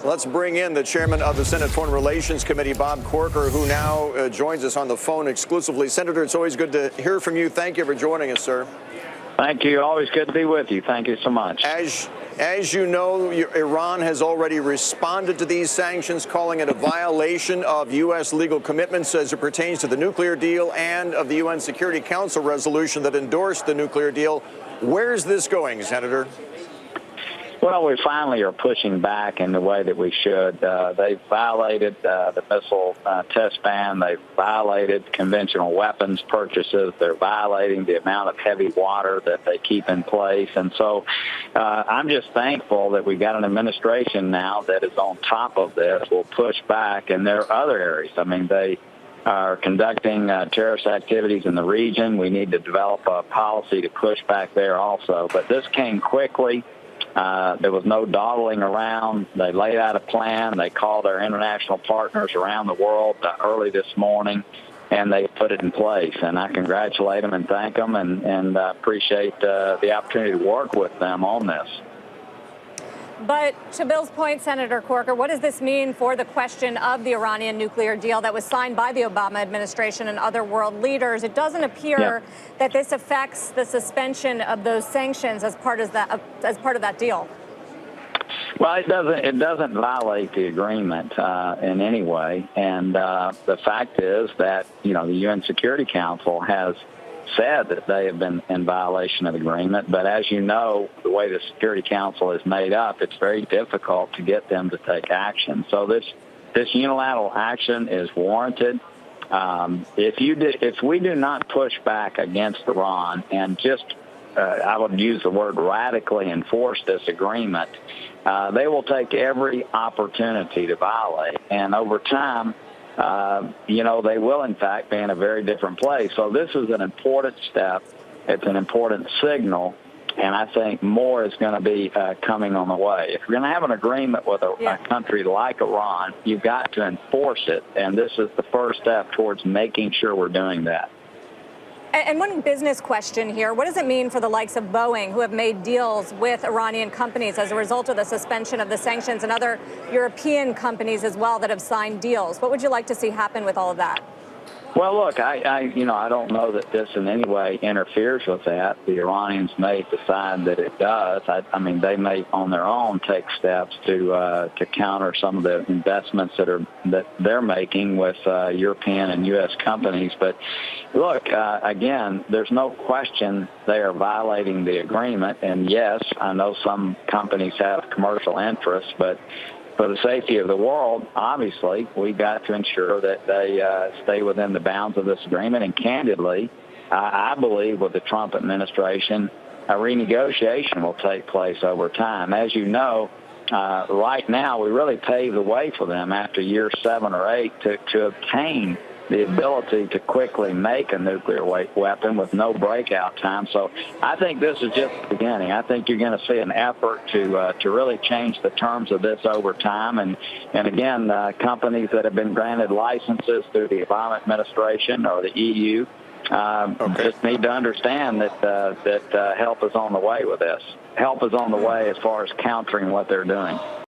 Let's bring in the chairman of the Senate Foreign Relations Committee, Bob Corker, who now joins us on the phone exclusively. Senator, it's always good to hear from you. Thank you for joining us, sir. Thank you. Always good to be with you. Thank you so much. As you know, Iran has already responded to these sanctions, calling it a violation of U.S. legal commitments as it pertains to the nuclear deal and of the UN Security Council resolution that endorsed the nuclear deal. Where's this going, Senator? Well, we finally are pushing back in the way that we should. They've violated the missile test ban. They've violated conventional weapons purchases. They're violating the amount of heavy water that they keep in place. And so I'm just thankful that we've got an administration now that is on top of this, will push back. And there are other areas. I mean, they are conducting terrorist activities in the region. We need to develop a policy to push back there also. But this came quickly. There was no dawdling around. They laid out a plan. They called their international partners around the world early this morning, and they put it in place. And I congratulate them and thank them and appreciate the opportunity to work with them on this. But to Bill's point, Senator Corker, what does this mean for the question of the Iranian nuclear deal that was signed by the Obama administration and other world leaders? It doesn't appear that this affects the suspension of those sanctions as part of that deal. Well, it doesn't violate the agreement in any way. And the fact is that, the UN Security Council has said that they have been in violation of the agreement. But as you know, the way the Security Council is made up, it's very difficult to get them to take action. So this unilateral action is warranted. If we do not push back against Iran and just, I would use the word radically enforce this agreement, they will take every opportunity to violate. And over time, they will, in fact, be in a very different place. So this is an important step. It's an important signal, and I think more is going to be coming on the way. If you're going to have an agreement with a country like Iran, you've got to enforce it, and this is the first step towards making sure we're doing that. And one business question here. What does it mean for the likes of Boeing, who have made deals with Iranian companies as a result of the suspension of the sanctions, and other European companies as well that have signed deals? What would you like to see happen with all of that? Well, look, I don't know that this in any way interferes with that. The Iranians may decide that it does. I mean, they may on their own take steps to counter some of the investments that they're making with European and U.S. companies. But look, again, there's no question they are violating the agreement. And yes, I know some companies have commercial interests, but for the safety of the world, obviously, we've got to ensure that they stay within the bounds of this agreement. And candidly, I believe with the Trump administration, a renegotiation will take place over time. As you know, right now, we really paved the way for them after year 7 or 8 to obtain the ability to quickly make a nuclear weapon with no breakout time. So I think this is just the beginning. I think you're going to see an effort to really change the terms of this over time. And again, companies that have been granted licenses through the Obama administration or the EU just need to understand that help is on the way with this. Help is on the way as far as countering what they're doing.